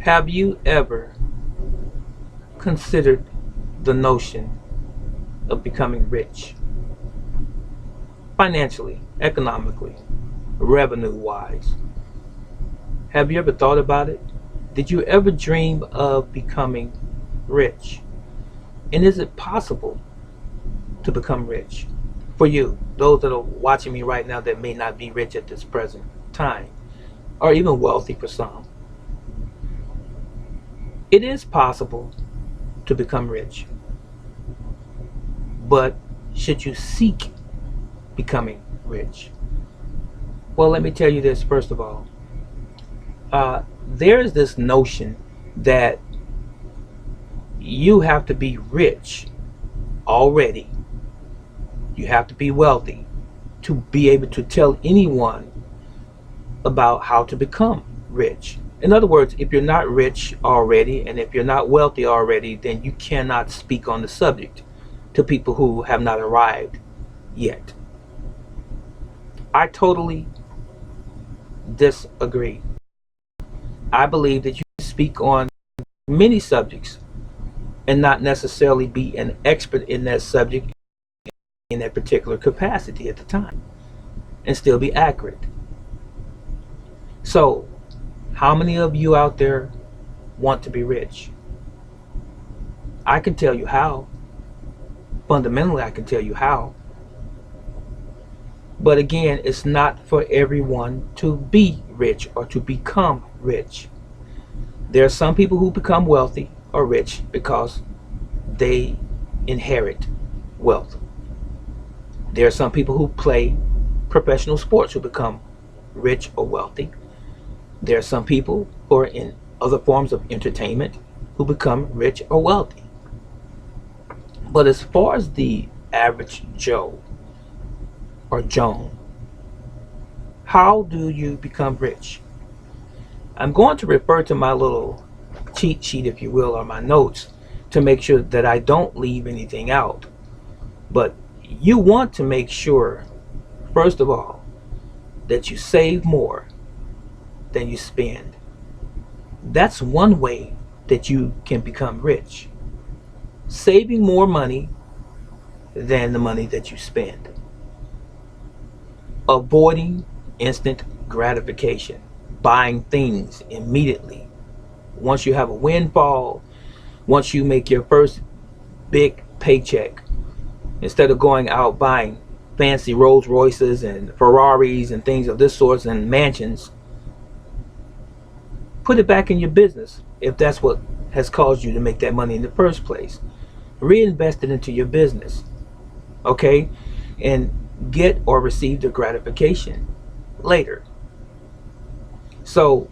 Have you ever considered the notion of becoming rich financially, economically, revenue wise? Have you ever thought about it? Did you ever dream of becoming rich? And is it possible to become rich? For you, those that are watching me right now that may not be rich at this present time, or even wealthy for some, it is possible to become rich. But should you seek becoming rich? Well, let me tell you this first of all. There is this notion that you have to be rich already. You have to be wealthy to be able to tell anyone about how to become rich. In other words, if you're not rich already and if you're not wealthy already, then you cannot speak on the subject to people who have not arrived yet. I totally disagree. I believe that you speak on many subjects and not necessarily be an expert in that subject in that particular capacity at the time and still be accurate. So, how many of you out there want to be rich? I can tell you how. Fundamentally, I can tell you how. But again, it's not for everyone to be rich or to become rich. There are some people who become wealthy or rich because they inherit wealth. There are some people who play professional sports who become rich or wealthy. There are some people who are in other forms of entertainment who become rich or wealthy. But as far as the average Joe or Joan, how do you become rich? I'm going to refer to my little cheat sheet, if you will, or my notes to make sure that I don't leave anything out. But you want to make sure, first of all, that you save more than you spend. That's one way that you can become rich. Saving more money than the money that you spend. Avoiding instant gratification. Buying things immediately. Once you have a windfall, once you make your first big paycheck, instead of going out buying fancy Rolls Royces and Ferraris and things of this sort and mansions, put it back in your business if that's what has caused you to make that money in the first place. Reinvest it into your business, okay? And get or receive the gratification later. So,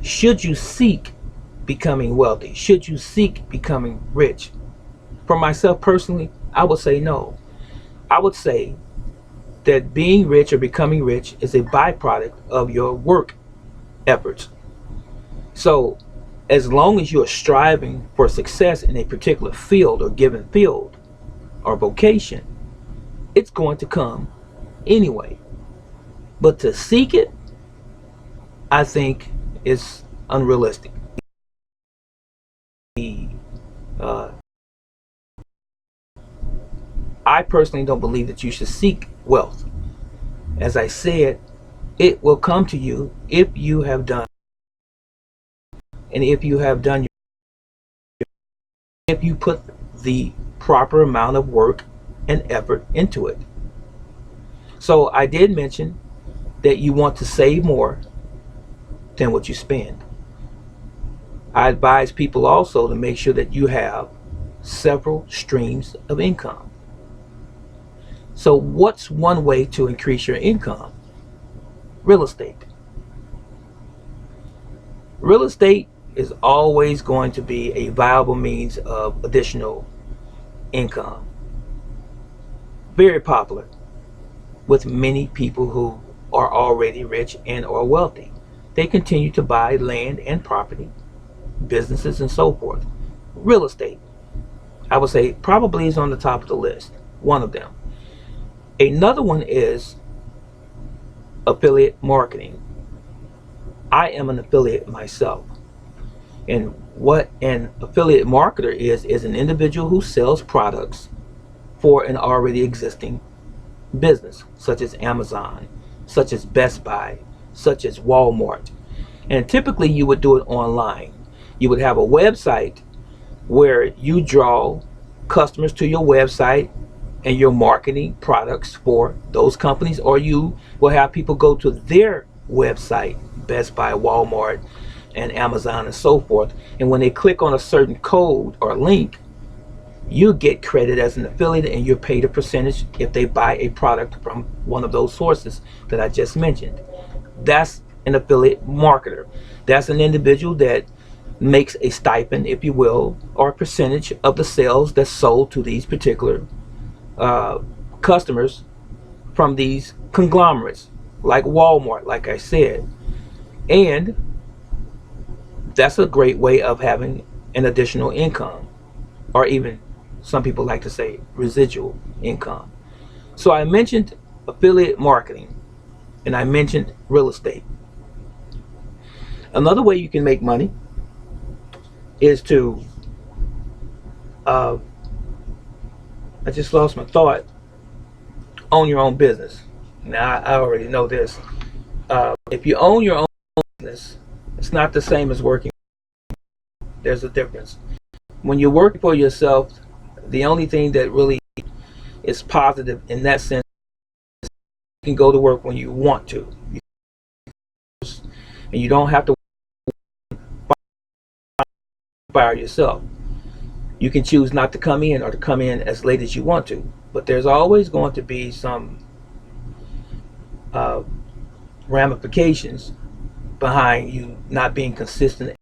should you seek becoming wealthy? Should you seek becoming rich? For myself personally, I would say no. I would say that being rich or becoming rich is a byproduct of your work efforts. So, as long as you're striving for success in a particular field or given field or vocation, it's going to come anyway. But to seek it, I think is unrealistic. Uh, I personally don't believe that you should seek wealth. As I said, it will come to you if you have done, and if you put the proper amount of work and effort into it. So I did mention that you want to save more than what you spend. I advise people also to make sure that you have several streams of income. So what's one way to increase your income? Real estate. Real estate is always going to be a viable means of additional income. Very popular with many people who are already rich and or wealthy. They continue to buy land and property, businesses and so forth. Real estate, I would say, probably is on the top of the list. One of them. Another one is affiliate marketing. I am an affiliate myself. And what an affiliate marketer is an individual who sells products for an already existing business, such as Amazon, such as Best Buy, such as Walmart. And typically you would do it online. You would have a website where you draw customers to your website and you're marketing products for those companies, or you will have people go to their website, Best Buy, Walmart, and Amazon, and so forth. And when they click on a certain code or link, you get credit as an affiliate and you're paid a percentage if they buy a product from one of those sources that I just mentioned. That's an affiliate marketer. That's an individual that makes a stipend, if you will, or a percentage of the sales that's sold to these particular customers from these conglomerates like Walmart, like I said. And that's a great way of having an additional income, or even some people like to say residual income. So I mentioned affiliate marketing and I mentioned real estate. Another way you can make money is to, uh, I just lost my thought, own your own business. Now, I already know this. If you own your own business, it's not the same as working. There's a difference. When you're working for yourself, the only thing that really is positive in that sense, you can go to work when you want to. And you don't have to fire yourself. You can choose not to come in or to come in as late as you want to. But there's always going to be some ramifications behind you not being consistent in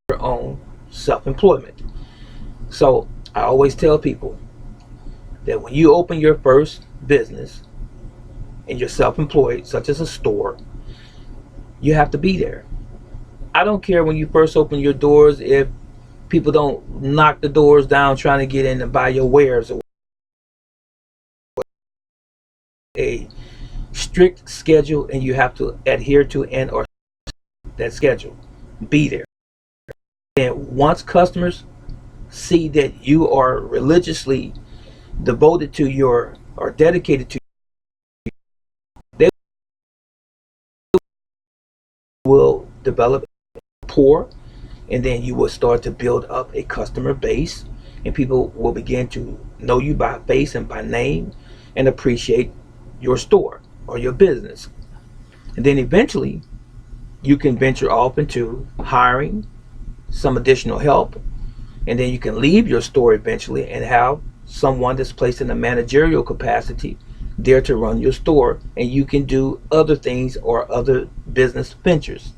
your own self-employment. So I always tell people that when you open your first business and you're self-employed, such as a store, you have to be there. I don't care when you first open your doors if people don't knock the doors down trying to get in and buy your wares. Or a strict schedule, and you have to adhere to and or that schedule. Be there. And once customers see that you are religiously devoted to your or dedicated to, they will develop rapport, and then you will start to build up a customer base, and people will begin to know you by face and by name and appreciate your store or your business. And then eventually you can venture off into hiring some additional help, and then you can leave your store eventually and have someone that's placed in a managerial capacity there to run your store, and you can do other things or other business ventures.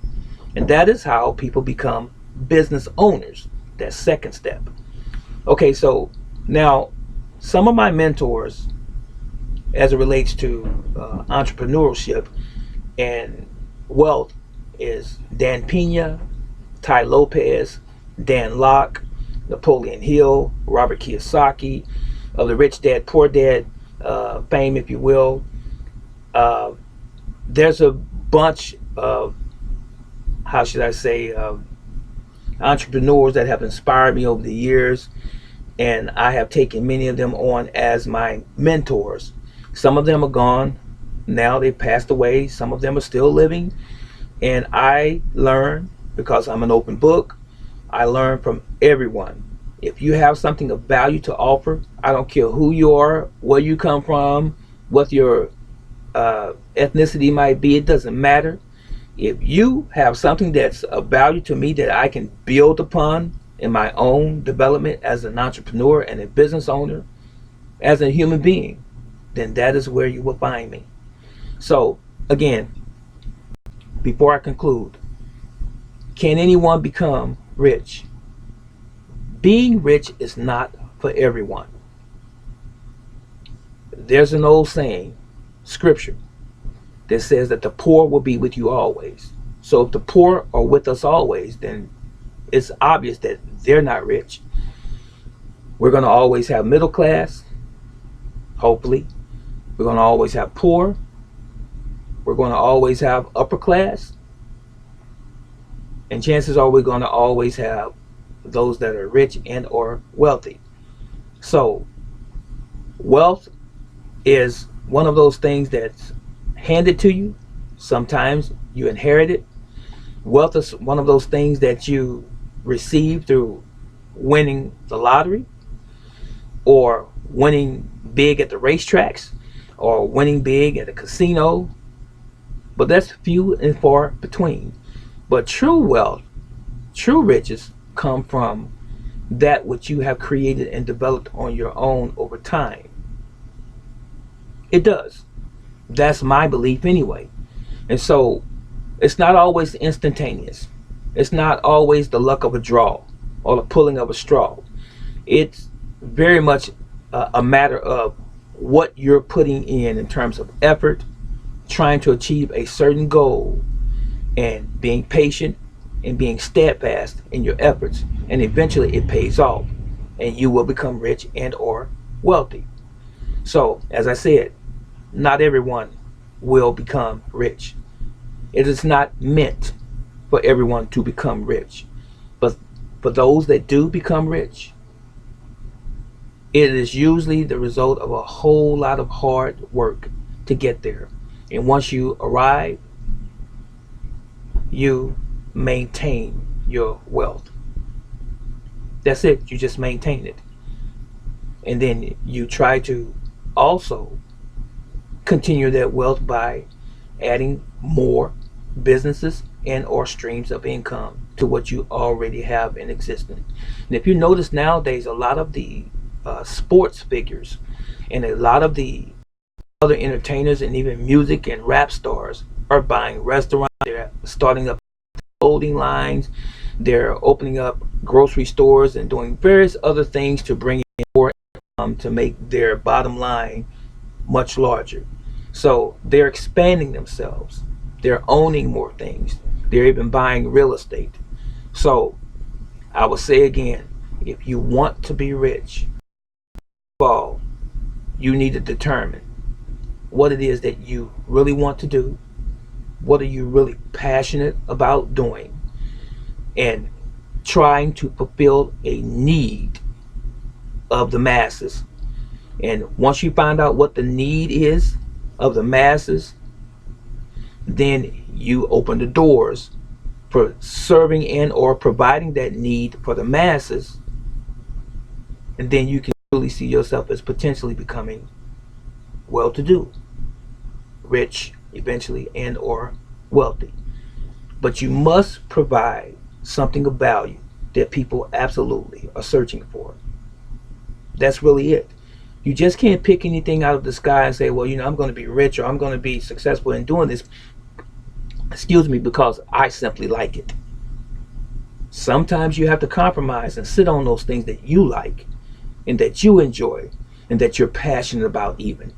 And that is how people become business owners, that second step. Okay, so now some of my mentors as it relates to entrepreneurship and wealth is Dan Pena, Ty Lopez, Dan Locke, Napoleon Hill, Robert Kiyosaki, of the Rich Dad Poor Dad fame, if you will. There's a bunch of, how should I say, entrepreneurs that have inspired me over the years, and I have taken many of them on as my mentors. Some of them are gone now, they've passed away. Some of them are still living, and I learn because I'm an open book. I learn from everyone. If you have something of value to offer, I don't care who you are, where you come from, what your ethnicity might be, it doesn't matter. If you have something that's of value to me that I can build upon in my own development as an entrepreneur and a business owner, as a human being, then that is where you will find me. So again, before I conclude, can anyone become rich? Being rich is not for everyone. There's an old saying, scripture, that says that the poor will be with you always. So if the poor are with us always, then it's obvious that they're not rich. We're going to always have middle class, hopefully. We're going to always have poor. We're going to always have upper class. And chances are we're going to always have those that are rich and or wealthy. So wealth is one of those things that's handed to you. Sometimes you inherit it. Wealth is one of those things that you receive through winning the lottery, or winning big at the racetracks, or winning big at a casino. But that's few and far between. But true wealth, true riches come from that which you have created and developed on your own over time. It does. That's my belief anyway. And so it's not always instantaneous. It's not always the luck of a draw or the pulling of a straw. It's very much a matter of what you're putting in terms of effort, trying to achieve a certain goal, and being patient and being steadfast in your efforts, and eventually it pays off and you will become rich and or wealthy. So as I said, not everyone will become rich. It is not meant for everyone to become rich. But for those that do become rich, it is usually the result of a whole lot of hard work to get there. And once you arrive, you maintain your wealth. That's it. You just maintain it. And then you try to also continue that wealth by adding more businesses and or streams of income to what you already have in existence. And if you notice nowadays, a lot of the sports figures and a lot of the other entertainers and even music and rap stars are buying restaurants. They're starting up clothing lines. They're opening up grocery stores and doing various other things to bring in more income to make their bottom line much larger. So they're expanding themselves. They're owning more things. They're even buying real estate. So I would say again, if you want to be rich, all, you need to determine what it is that you really want to do. What are you really passionate about doing? And trying to fulfill a need of the masses. And once you find out what the need is of the masses, then you open the doors for serving and or providing that need for the masses. And then you can really see yourself as potentially becoming well-to-do, rich eventually, and or wealthy. But you must provide something of value that people absolutely are searching for. That's really it. You just can't pick anything out of the sky and say, well, I'm going to be rich or I'm going to be successful in doing this, because I simply like it. Sometimes you have to compromise and sit on those things that you like and that you enjoy and that you're passionate about, even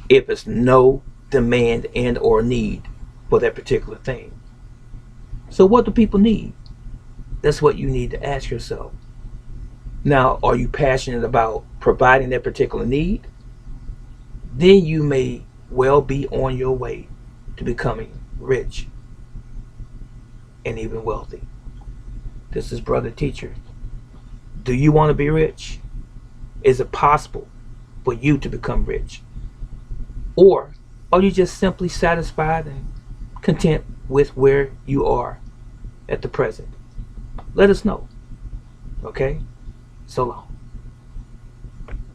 if it's no demand and or need for that particular thing. So what do people need? That's what you need to ask yourself. Now, are you passionate about providing that particular need? Then you may well be on your way to becoming rich and even wealthy. This is Brother Teacher. Do you want to be rich? Is it possible for you to become rich? Or are you just simply satisfied and content with where you are at the present? Let us know. Okay? So long.